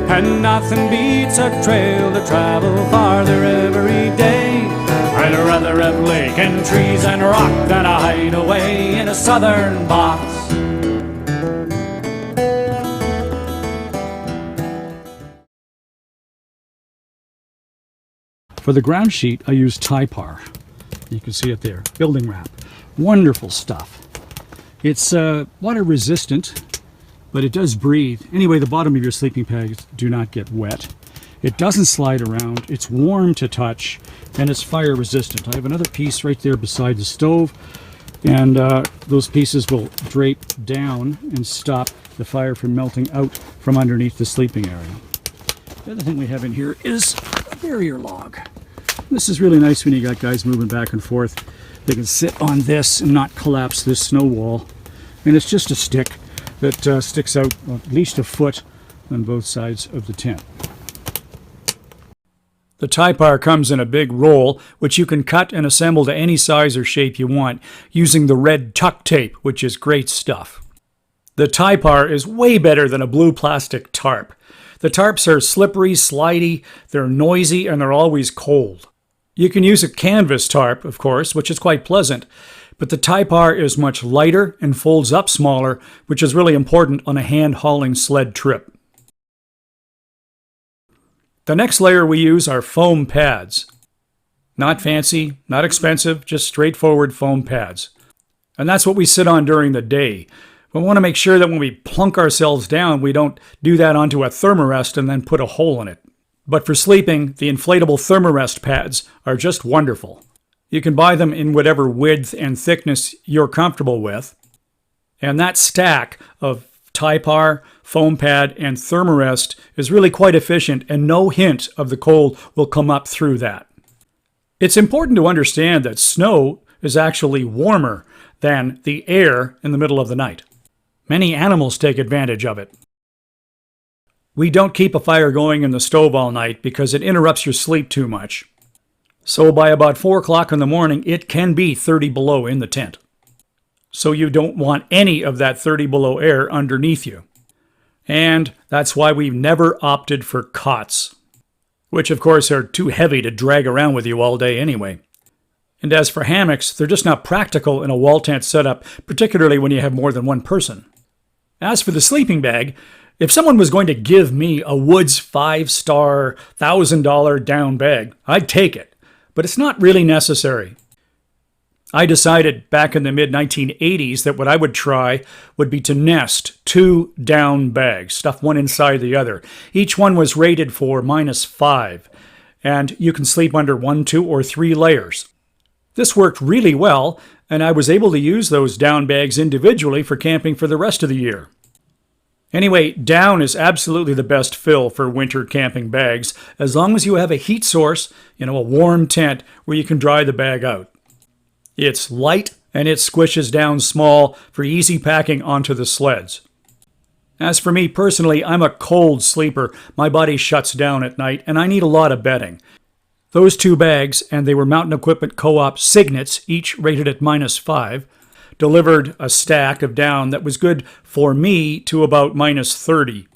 And nothing beats a trail to travel farther every day. I'd rather have lake and trees and rock than a hideaway in a southern box. For the ground sheet, I use Typar. You can see it there, building wrap. Wonderful stuff. It's water resistant, but it does breathe. Anyway, the bottom of your sleeping bags do not get wet. It doesn't slide around, it's warm to touch, and it's fire resistant. I have another piece right there beside the stove, and those pieces will drape down and stop the fire from melting out from underneath the sleeping area. The other thing we have in here is a barrier log. This is really nice when you got guys moving back and forth. They can sit on this and not collapse this snow wall. And it's just a stick that sticks out at least a foot on both sides of the tent. The Typar comes in a big roll, which you can cut and assemble to any size or shape you want using the red tuck tape, which is great stuff. The Typar is way better than a blue plastic tarp. The tarps are slippery, slidey, they're noisy, and they're always cold. You can use a canvas tarp, of course, which is quite pleasant, but the Typar is much lighter and folds up smaller, which is really important on a hand-hauling sled trip. The next layer we use are foam pads. Not fancy, not expensive, just straightforward foam pads. And that's what we sit on during the day. We want to make sure that when we plunk ourselves down, we don't do that onto a thermarest and then put a hole in it. But for sleeping, the inflatable thermarest pads are just wonderful. You can buy them in whatever width and thickness you're comfortable with. And that stack of Typar, foam pad, and thermarest is really quite efficient, and no hint of the cold will come up through that. It's important to understand that snow is actually warmer than the air in the middle of the night. Many animals take advantage of it. We don't keep a fire going in the stove all night because it interrupts your sleep too much. So by about 4 o'clock in the morning, it can be 30 below in the tent. So you don't want any of that 30 below air underneath you. And that's why we've never opted for cots, which of course are too heavy to drag around with you all day anyway. And as for hammocks, they're just not practical in a wall tent setup, particularly when you have more than one person. As for the sleeping bag, if someone was going to give me a Woods 5-star $1,000 down bag, I'd take it, but it's not really necessary. I decided back in the mid-1980s that what I would try would be to nest 2 down bags, stuff one inside the other. Each one was rated for -5, and you can sleep under 1, 2, or 3 layers. This worked really well, and I was able to use those down bags individually for camping for the rest of the year. Anyway, down is absolutely the best fill for winter camping bags, as long as you have a heat source, a warm tent where you can dry the bag out. It's light and it squishes down small for easy packing onto the sleds. As for me personally, I'm a cold sleeper. My body shuts down at night and I need a lot of bedding. Those 2 bags, and they were Mountain Equipment Co-op Signets, each rated at -5, delivered a stack of down that was good for me to about -30.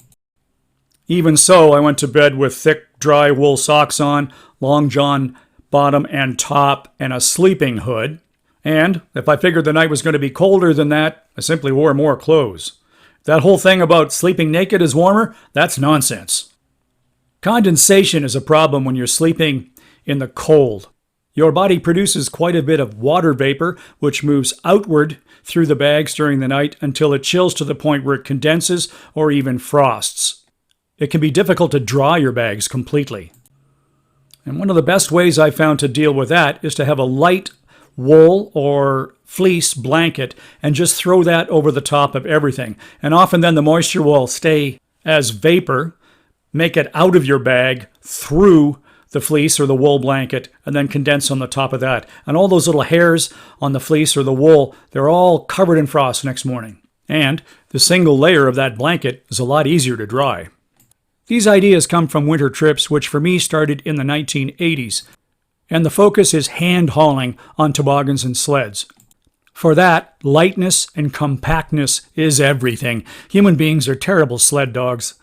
Even so, I went to bed with thick, dry wool socks on, long john bottom and top, and a sleeping hood. And if I figured the night was going to be colder than that, I simply wore more clothes. That whole thing about sleeping naked is warmer, that's nonsense. Condensation is a problem when you're sleeping in the cold. Your body produces quite a bit of water vapor, which moves outward through the bags during the night until it chills to the point where it condenses or even frosts. It can be difficult to dry your bags completely. And one of the best ways I found to deal with that is to have a light wool or fleece blanket and just throw that over the top of everything. And often then the moisture will stay as vapor, make it out of your bag through the fleece or the wool blanket, and then condense on the top of that. And all those little hairs on the fleece or the wool, they're all covered in frost next morning. And the single layer of that blanket is a lot easier to dry. These ideas come from winter trips, which for me started in the 1980s. And the focus is hand-hauling on toboggans and sleds. For that, lightness and compactness is everything. Human beings are terrible sled dogs.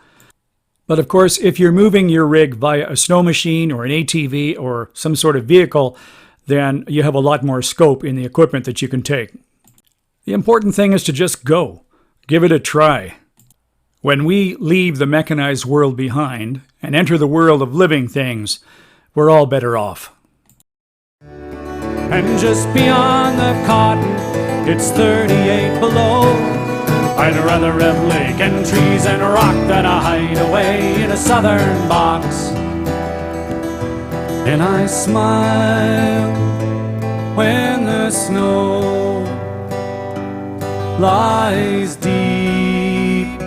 But of course, if you're moving your rig via a snow machine or an ATV or some sort of vehicle, then you have a lot more scope in the equipment that you can take. The important thing is to just go. Give it a try. When we leave the mechanized world behind and enter the world of living things, we're all better off. And just beyond the cotton, it's 38 below. I'd rather have lake and trees and rock than a hideaway in a southern box. And I smile when the snow lies deep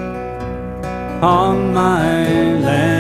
on my land.